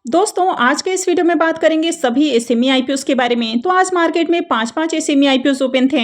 दोस्तों आज के इस वीडियो में बात करेंगे सभी एसएमई आईपीओस के बारे में। तो आज मार्केट में पांच एसएमई आईपीओस ओपन थे।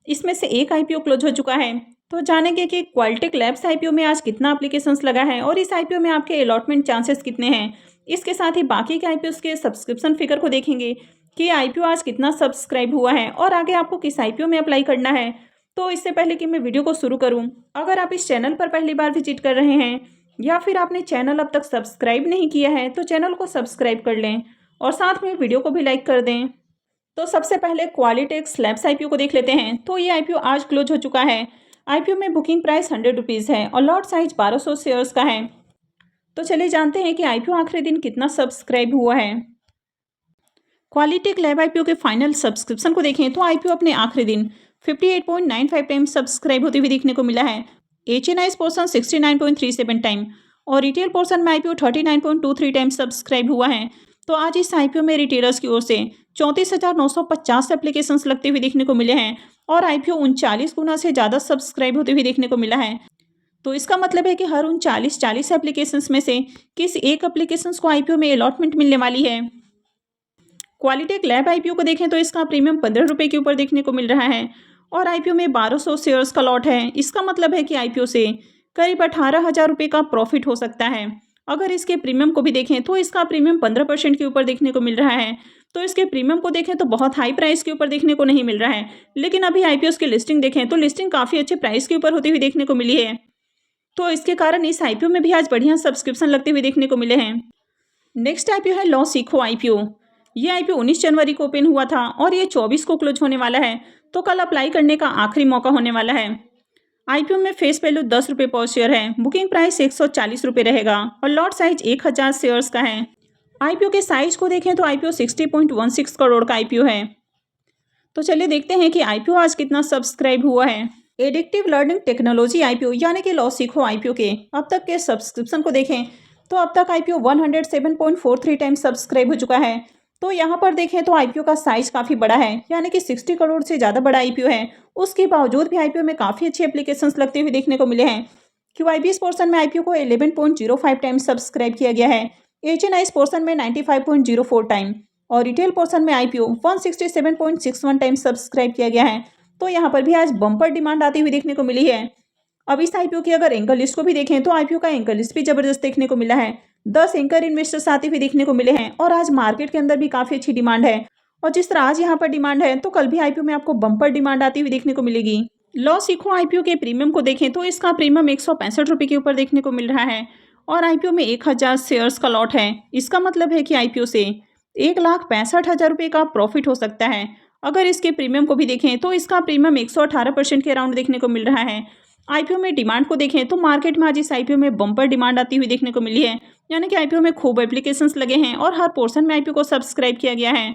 इसमें से एक आईपीओ क्लोज हो चुका है। तो जानेंगे कि क्वालिटेक लैब्स आईपीओ में आज कितना एप्लीकेशंस लगा है और इस आईपीओ में आपके अलॉटमेंट चांसेस कितने हैं। इसके साथ ही बाकी के आईपीओस के सब्सक्रिप्शन फिगर को देखेंगे कि आईपीओ आज कितना सब्सक्राइब हुआ है और आगे आपको किस आईपीओ में अप्लाई करना है। तो इससे पहले कि मैं वीडियो को शुरू करूँ, अगर आप इस चैनल पर पहली बार विजिट कर रहे हैं या फिर आपने चैनल अब तक सब्सक्राइब नहीं किया है तो चैनल को सब्सक्राइब कर लें और साथ में वीडियो को भी लाइक कर दें। तो सबसे पहले क्वालिटेक लैब्स आईपीओ को देख लेते हैं। तो ये आईपीओ आज क्लोज हो चुका है। आईपीओ में बुकिंग प्राइस 100 रुपीज़ है और लॉट साइज 1200 शेयर्स का है। तो चलिए जानते हैं कि आईपीओ आखिरी दिन कितना सब्सक्राइब हुआ है। क्वालिटेक लैब आईपीओ के फाइनल सब्सक्रिप्शन को देखें तो आईपीओ अपने आखिरी दिन 58.95 टाइम सब्सक्राइब होते हुए देखने को मिला है। एचएनआईज पोर्सन 69.37 टाइम और रिटेल पोर्सन में आईपीओ 39.23 टाइम सब्सक्राइब हुआ है। तो आज इस आईपीओ में रिटेलर्स की ओर से 34,950 एप्लीकेशंस लगते हुए देखने को मिले हैं और आईपीओ 39 गुना से ज़्यादा सब्सक्राइब होते हुए देखने को मिला है। तो इसका मतलब है कि हर 39 एप्लीकेशंस में से किसी एक एप्लीकेशंस को आईपीओ में अलॉटमेंट मिलने वाली है। क्वालिटेक लैब आईपीओ को देखें तो इसका प्रीमियम 15 रुपये के ऊपर देखने को मिल रहा है और आईपीओ में 1200 शेयर्स का लॉट है। इसका मतलब है कि आईपीओ से करीब 18,000 रुपये का प्रॉफिट हो सकता है। अगर इसके प्रीमियम को भी देखें तो इसका प्रीमियम 15% के ऊपर देखने को मिल रहा है। तो इसके प्रीमियम को देखें तो बहुत हाई प्राइस के ऊपर देखने को नहीं मिल रहा है, लेकिन अभी आईपीओ की लिस्टिंग देखें तो लिस्टिंग काफ़ी अच्छे प्राइस के ऊपर होती हुई देखने को मिली है। तो इसके कारण इस आईपीओ में भी आज बढ़िया सब्सक्रिप्शन लगते हुए देखने को मिले हैं। नेक्स्ट आईपीओ है लॉसिको आईपीओ। ये आईपीओ 19 जनवरी को ओपन हुआ था और ये 24 को क्लोज होने वाला है। तो कल अप्लाई करने का आखिरी मौका होने वाला है। आईपीओ में फेस वैल्यू 10 रुपये पर शेयर है। बुकिंग प्राइस 140 रुपये रहेगा और लॉट साइज 1000 शेयर्स का है। आईपीओ के साइज को देखें तो आईपीओ 60.16 करोड़ का आईपीओ है। तो चलिए देखते हैं कि आईपीओ आज कितना सब्सक्राइब हुआ है। एडिक्टिव लर्निंग टेक्नोलॉजी आईपीओ यानी कि लॉसिको आईपीओ के अब तक के सब्सक्रिप्शन को देखें तो अब तक आईपीओ 107.43 टाइम सब्सक्राइब हो चुका है। तो यहाँ पर देखें तो आईपीओ का साइज काफ़ी बड़ा है, यानी कि 60 करोड़ से ज़्यादा बड़ा आईपीओ है। उसके बावजूद भी आईपीओ में काफ़ी अच्छे एप्लीकेशंस लगते हुए देखने को मिले हैं। क्यूआईबीएस पोर्सन में आईपीओ को 11.05 टाइम सब्सक्राइब किया गया है। एचएनआईज पोर्सन में 95.04 टाइम और रिटेल पोर्सन में आईपीओ 167.61 टाइम सब्सक्राइब किया गया है। तो यहाँ पर भी आज बम्पर डिमांड आती हुई देखने को मिली है। अब इस आईपीओ की अगर एंकर लिस्ट को भी देखें तो आईपीओ का एंकर लिस्ट भी जबरदस्त देखने को मिला है। 10 एंकर इन्वेस्टर्स आते हुए देखने को मिले हैं और आज मार्केट के अंदर भी काफ़ी अच्छी डिमांड है। और जिस तरह आज यहाँ पर डिमांड है तो कल भी आईपीओ में आपको बम्पर डिमांड आती हुई देखने को मिलेगी। लॉसिको आईपीओ के प्रीमियम को देखें तो इसका प्रीमियम 165 रुपये के ऊपर देखने को मिल रहा है और आईपीओ में 1000 शेयर्स का लॉट है। इसका मतलब है कि आईपीओ से 1,65,000 रुपये का प्रॉफिट हो सकता है। अगर इसके प्रीमियम को भी देखें तो इसका प्रीमियम 118% के अराउंड देखने को मिल रहा है। आईपीओ में डिमांड को देखें तो मार्केट में आज इस आईपीओ में बम्पर डिमांड आती हुई देखने को मिली है, यानी कि आईपीओ में खूब एप्लीकेशंस लगे हैं और हर पोर्शन में आईपीओ को सब्सक्राइब किया गया है।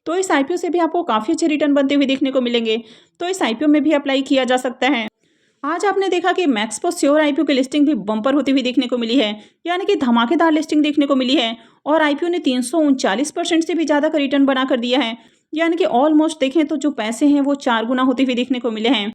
तो इस आईपीओ से भी आपको काफ़ी अच्छे रिटर्न बनते हुए देखने को मिलेंगे। तो इस आईपीओ में भी अप्लाई किया जा सकता है। आज आपने देखा कि मैक्सपो श्योर आईपीओ की लिस्टिंग भी बम्पर होती हुई देखने को मिली है, यानी कि धमाकेदार लिस्टिंग देखने को मिली है और आईपीओ ने 339% से भी ज़्यादा का रिटर्न बना कर दिया है, यानी कि ऑलमोस्ट देखें तो जो पैसे हैं वो 4 गुना होते हुए देखने को मिले हैं।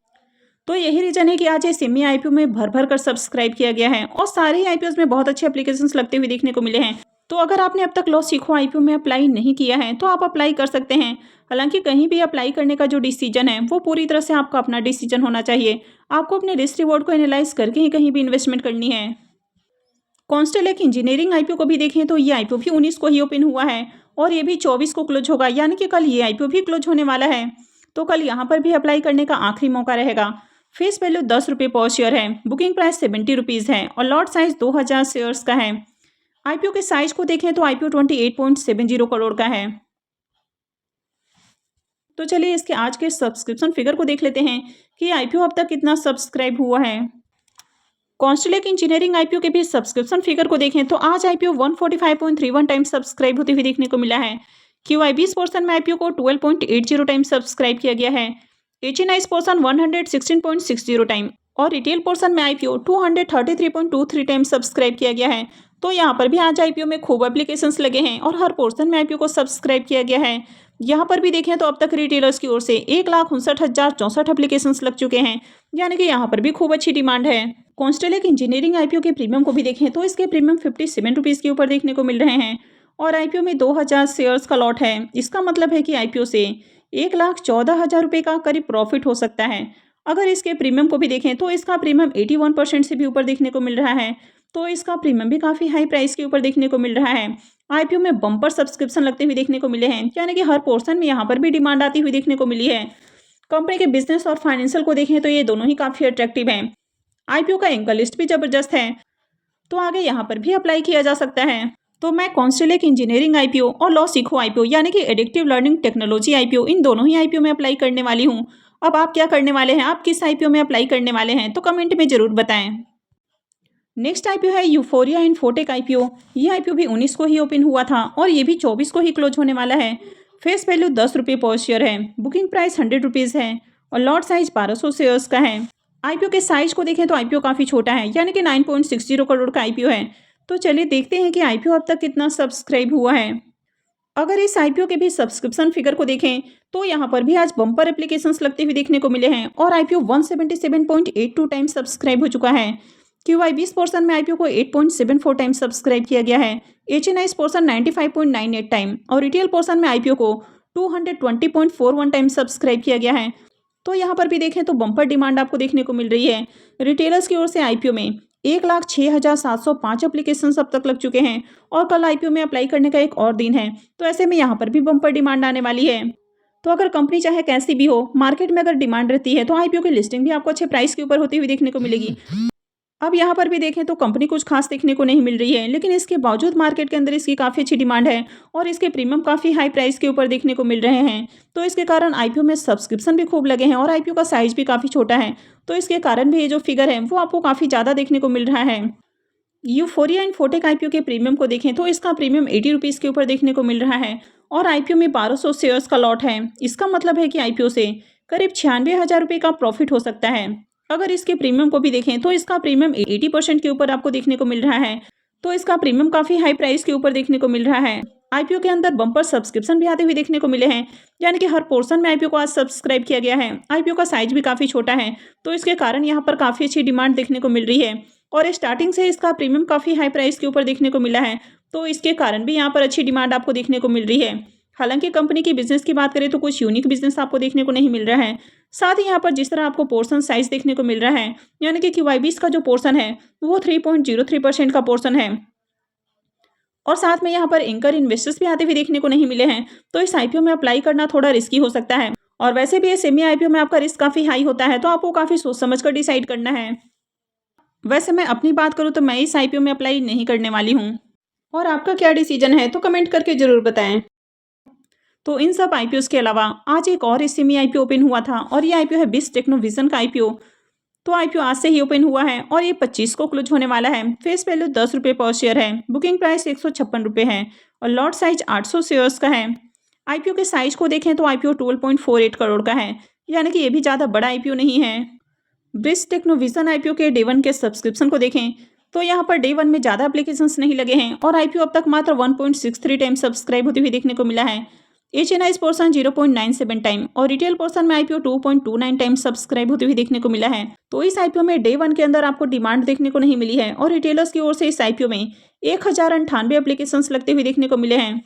तो यही रीजन है कि आज इस एसएमई आईपीओ में भर भर कर सब्सक्राइब किया गया है और सारे ही आईपीओ में बहुत अच्छे एप्लीकेशंस लगते हुए देखने को मिले हैं। तो अगर आपने अब तक लॉसिको आईपीओ में अप्लाई नहीं किया है तो आप अप्लाई कर सकते हैं। हालांकि कहीं भी अप्लाई करने का जो डिसीजन है वो पूरी तरह से आपका अपना डिसीजन होना चाहिए। आपको अपने रिस्क रिवॉर्ड को एनालाइज करके ही कहीं भी इन्वेस्टमेंट करनी है। कॉन्स्टेलेक इंजीनियरिंग आईपीओ को भी देखें तो ये आईपीओ भी 19 को ही ओपन हुआ है और ये भी 24 को क्लोज होगा, यानी कि कल ये आईपीओ भी क्लोज होने वाला है। तो कल यहाँ पर भी अप्लाई करने का आखिरी मौका रहेगा। फेस वैल्यू 10 रुपये पर शेयर है। बुकिंग प्राइस 70 रुपीज़ है और लॉट साइज 2000 शेयर्स का है। आईपीओ के साइज को देखें तो आईपीओ 28.70 करोड़ का है। तो चलिए इसके आज के सब्सक्रिप्शन फिगर को देख लेते हैं कि आईपीओ अब तक कितना सब्सक्राइब हुआ है। कॉन्स्टेलेक इंजीनियरिंग आईपीओ के भी सब्सक्रिप्शन फिगर को देखें तो आज आईपीओ 145.31 टाइम सब्सक्राइब होते हुए देखने को मिला है। क्यूआईबीएस पोर्सन में आईपीओ को 12.80 टाइम सब्सक्राइब किया गया है। एचएनआईज पोर्सन 116.60 टाइम और रिटेल पोर्सन में आईपीओ 233.23 टाइम सब्सक्राइब किया गया है। तो यहाँ पर भी आज आईपीओ में खूब एप्लीकेशंस लगे हैं और हर पोर्शन में आईपीओ को सब्सक्राइब किया गया है। यहाँ पर भी देखें तो अब तक रिटेलर्स की ओर से 1,59,064 एप्लीकेशंस लग चुके हैं, यानी कि यहाँ पर भी खूब अच्छी डिमांड है। कॉन्स्टेलेक इंजीनियरिंग आईपीओ के प्रीमियम को भी देखें तो इसके प्रीमियम 57 रुपीज़ के ऊपर देखने को मिल रहे हैं और आईपीओ में 2,000 शेयर्स का लॉट है। इसका मतलब है कि आईपीओ से 1,14,000 रुपये का करीब प्रॉफिट हो सकता है। अगर इसके प्रीमियम को भी देखें तो इसका प्रीमियम 81% से भी ऊपर देखने को मिल रहा है, तो इसका प्रीमियम भी काफ़ी हाई प्राइस के ऊपर देखने को मिल रहा है। आईपीओ में बम्पर सब्सक्रिप्शन लगते हुए देखने को मिले हैं, यानी कि हर पोर्शन में यहाँ पर भी डिमांड आती हुई देखने को मिली है। कंपनी के बिजनेस और फाइनेंशियल को देखें तो ये दोनों ही काफ़ी अट्रैक्टिव हैं। आईपीओ का एंकर लिस्ट भी ज़बरदस्त है, तो आगे यहाँ पर भी अप्लाई किया जा सकता है। तो मैं कॉन्स्टेलेक इंजीनियरिंग आईपीओ और लॉ सीखो आईपीओ यानी कि एडिक्टिव लर्निंग टेक्नोलॉजी आईपीओ, इन दोनों ही आईपीओ में अप्लाई करने वाली हूँ। अब आप क्या करने वाले हैं, आप किस आईपीओ में अप्लाई करने वाले हैं, तो कमेंट में ज़रूर बताएं। नेक्स्ट आईपीओ है यूफोरिया इन्फोटेक आईपीओ। ये आईपीओ भी 19 को ही ओपन हुआ था और ये भी 24 को ही क्लोज होने वाला है। फेस वैल्यू 10 रुपये पर शेयर है, बुकिंग प्राइस 100 रुपीज़ है और लॉट साइज 1200 शेयर्स का है। आईपीओ के साइज को देखें तो आईपीओ काफ़ी छोटा है, यानी कि 9.60 करोड़ का आईपीओ है। तो चलिए देखते हैं कि आईपीओ अब तक कितना सब्सक्राइब हुआ है। अगर इस आईपीओ के भी सब्सक्रिप्शन फिगर को देखें तो यहाँ पर भी आज बम्पर एप्लीकेशंस लगते हुए देखने को मिले हैं और आईपीओ 177.82 टाइम सब्सक्राइब हो चुका है। QY20 पोर्शन में आईपीओ को 8.74 टाइम सब्सक्राइब किया गया है। HNI पोर्शन 95.98 टाइम और रिटेल पोर्शन में आईपीओ को 220.41 टाइम सब्सक्राइब किया गया है। तो यहाँ पर भी देखें तो बम्पर डिमांड आपको देखने को मिल रही है। रिटेलर्स की ओर से आईपीओ में 1,06,705 एप्लीकेशन अब तक लग चुके हैं और कल आईपीओ में अप्लाई करने का एक और दिन है, तो ऐसे में यहाँ पर भी बम्पर डिमांड आने वाली है। तो अगर कंपनी चाहे कैसी भी हो, मार्केट में अगर डिमांड रहती है तो आईपीओ की लिस्टिंग भी आपको अच्छे प्राइस के ऊपर होती हुई देखने को मिलेगी। अब यहाँ पर भी देखें तो कंपनी कुछ खास देखने को नहीं मिल रही है, लेकिन इसके बावजूद मार्केट के अंदर इसकी काफ़ी अच्छी डिमांड है और इसके प्रीमियम काफ़ी हाई प्राइस के ऊपर देखने को मिल रहे हैं। तो इसके कारण आईपीओ में सब्सक्रिप्शन भी खूब लगे हैं और आईपीओ का साइज भी काफ़ी छोटा है, तो इसके कारण भी ये जो फिगर है वो आपको काफ़ी ज़्यादा देखने को मिल रहा है। यूफोरिया इन्फोटेक आईपीओ के प्रीमियम को देखें तो इसका प्रीमियम 80 रुपीज़ के ऊपर देखने को मिल रहा है और आईपीओ में 1200 शेयर्स का लॉट है। इसका मतलब है कि आईपीओ से करीब 96,000 रुपये का प्रॉफिट हो सकता है। अगर इसके प्रीमियम को भी देखें तो इसका प्रीमियम 80% के ऊपर आपको देखने को मिल रहा है, तो इसका प्रीमियम काफ़ी हाई प्राइस के ऊपर देखने को मिल रहा है। आईपीओ के अंदर बम्पर सब्सक्रिप्शन भी आते हुए देखने को मिले हैं, यानी कि हर पोर्शन में आईपीओ को आज सब्सक्राइब किया गया है। आईपीओ का साइज भी काफ़ी छोटा है, तो इसके कारण यहाँ पर काफ़ी अच्छी डिमांड देखने को मिल रही है और स्टार्टिंग से इसका प्रीमियम काफ़ी हाई प्राइस के ऊपर देखने को मिला है, तो इसके कारण भी यहाँ पर अच्छी डिमांड आपको देखने को मिल रही है। हालांकि कंपनी की बिजनेस की बात करें तो कुछ यूनिक बिजनेस आपको देखने को नहीं मिल रहा है। साथ ही यहाँ पर जिस तरह आपको पोर्शन साइज देखने को मिल रहा है, यानी कि QY20 का जो पोर्शन है वो 3.03% का पोर्शन है और साथ में यहाँ पर एंकर इन्वेस्टर्स भी आते हुए देखने को नहीं मिले हैं, तो इस आईपीओ में अप्लाई करना थोड़ा रिस्की हो सकता है और वैसे भी ये सेमी आईपीओ में आपका रिस्क काफ़ी हाई होता है, तो आपको काफ़ी सोच समझ कर डिसाइड करना है। वैसे मैं अपनी बात करूँ तो मैं इस आईपीओ में अप्लाई नहीं करने वाली हूँ, और आपका क्या डिसीजन है तो कमेंट करके ज़रूर बताएं। तो इन सब आईपीओस के अलावा आज एक और सेमी आईपीओ ओपन हुआ था और ये आईपीओ है BIS टेक्नोविजन का आईपीओ। तो आईपीओ आज से ही ओपन हुआ है और ये 25 को क्लोज होने वाला है। फेस वैल्यू 10 रुपये पर शेयर है, बुकिंग प्राइस 156 रुपये है और लॉट साइज 800 शेयर्स का है। आईपीओ के साइज को देखें तो आईपीओ 12.48 करोड़ का है, यानी कि ये भी ज़्यादा बड़ा आईपीओ नहीं है। BIS टेक्नोविजन आईपीओ के डे 1 के सब्सक्रिप्शन को देखें तो यहाँ पर डे 1 में ज़्यादा एप्लीकेशंस नहीं लगे हैं और आईपीओ अब तक मात्र 1.63 टाइम सब्सक्राइब होती हुई देखने को मिला है। HNI पोर्शन 0.97 टाइम और रिटेल पोर्शन में आईपीओ 2.29 टाइम सब्सक्राइब होती हुई देखने को मिला है। तो इस आईपीओ में डे 1 के अंदर आपको डिमांड देखने को नहीं मिली है और रिटेलर्स की ओर से इस आईपीओ में 1,098 एप्लीकेशंस लगते हुए देखने को मिले हैं।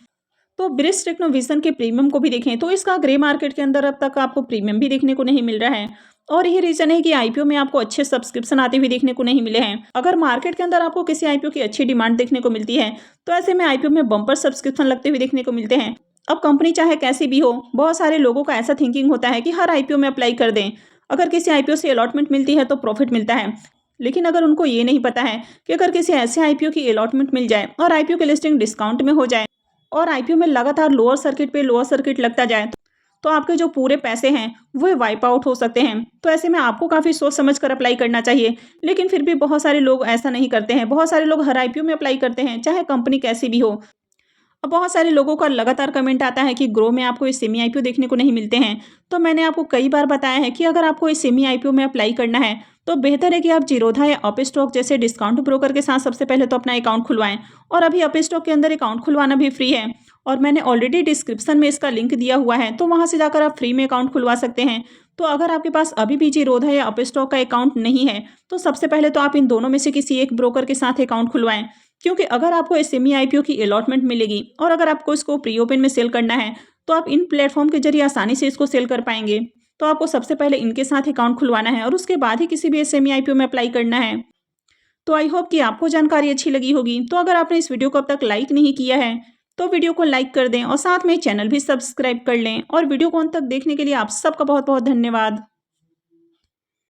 तो BIS टेक्नोविजन के प्रीमियम को भी देखें तो इसका ग्रे मार्केट के अंदर अब तक आपको प्रीमियम भी देखने को नहीं मिल रहा है और यही रीजन है कि आईपीओ में आपको अच्छे सब्सक्रिप्शन आते हुए देखने को नहीं मिले हैं। अगर मार्केट के अंदर आपको किसी आईपीओ की अच्छी डिमांड देखने को मिलती है तो ऐसे में आईपीओ में बम्पर सब्सक्रिप्शन लगते हुए देखने को मिलते हैं। अब कंपनी चाहे कैसी भी हो, बहुत सारे लोगों का ऐसा थिंकिंग होता है कि हर आईपीओ में अप्लाई कर दें, अगर किसी आईपीओ से अलॉटमेंट मिलती है तो प्रॉफिट मिलता है। लेकिन अगर उनको ये नहीं पता है कि अगर किसी ऐसे आईपीओ की अलॉटमेंट मिल जाए और आईपीओ की लिस्टिंग डिस्काउंट में हो जाए और आईपीओ में लगातार लोअर सर्किट लगता जाए तो आपके जो पूरे पैसे हैं वो वाइप आउट हो सकते हैं। तो ऐसे में आपको काफ़ी सोच समझ कर अप्लाई करना चाहिए, लेकिन फिर भी बहुत सारे लोग ऐसा नहीं करते हैं। बहुत सारे लोग हर आईपीओ में अप्लाई करते हैं, चाहे कंपनी कैसी भी हो। अब बहुत सारे लोगों का लगातार कमेंट आता है कि ग्रो में आपको इस सेमी आईपीओ देखने को नहीं मिलते हैं। तो मैंने आपको कई बार बताया है कि अगर आपको इस सेमी आईपीओ में अप्लाई करना है तो बेहतर है कि आप जीरोधा या अपस्टॉक जैसे डिस्काउंट ब्रोकर के साथ सबसे पहले तो अपना अकाउंट खुलवाएं। और अभी अपस्टॉक के अंदर अकाउंट खुलवाना भी फ्री है और मैंने ऑलरेडी डिस्क्रिप्शन में इसका लिंक दिया हुआ है, तो वहां से जाकर आप फ्री में अकाउंट खुलवा सकते हैं। तो अगर आपके पास अभी भी जीरोधा या अपस्टॉक का अकाउंट नहीं है तो सबसे पहले तो आप इन दोनों में से किसी एक ब्रोकर के साथ अकाउंट खुलवाएं, क्योंकि अगर आपको एसएमई आईपीओ की अलॉटमेंट मिलेगी और अगर आपको इसको प्री ओपन में सेल करना है तो आप इन प्लेटफॉर्म के जरिए आसानी से इसको सेल कर पाएंगे। तो आपको सबसे पहले इनके साथ अकाउंट खुलवाना है और उसके बाद ही किसी भी एसएमई आईपीओ में अप्लाई करना है। तो आई होप कि आपको जानकारी अच्छी लगी होगी। तो अगर आपने इस वीडियो को अब तक लाइक नहीं किया है तो वीडियो को लाइक कर दें और साथ में चैनल भी सब्सक्राइब कर लें। और वीडियो को अंत तक देखने के लिए आप सबका बहुत बहुत धन्यवाद।